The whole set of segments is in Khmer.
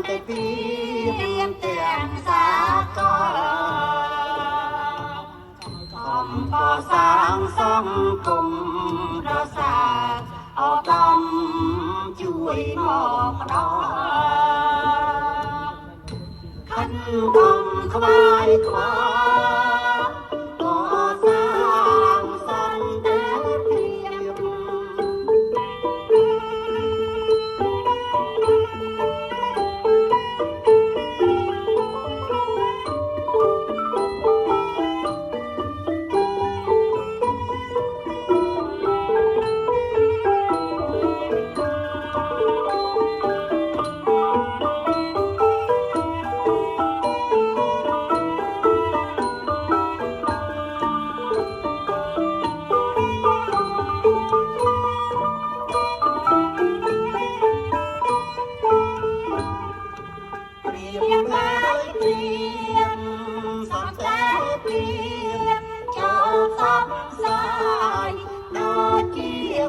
តែពីរៀងទាំងសាកលខំកសាងសង្គមរសាអតំជួយមកដល់ខិនកំខ្វាយខ្វល់កសាងសន្តិភា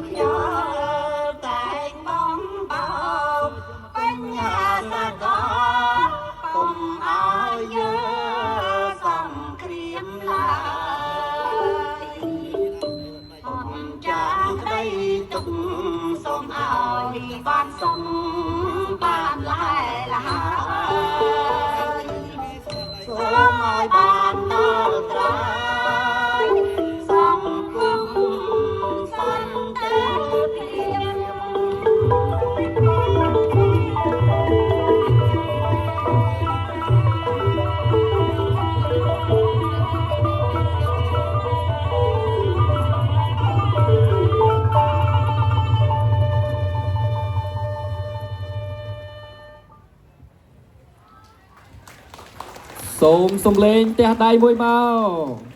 ព ខ្ញុំតែងបងបោបញ្ញាសកលកុំឲ្យយើងសង្គ្រាមឡើយអនចាក្តីទុកសូមឲ្យបានសុំបានឡែលហើយសូមឲ្យបានដល់ត្រាយសង្គមសន្តិភាព សូមសំលេងផ្ទះដៃមួយមក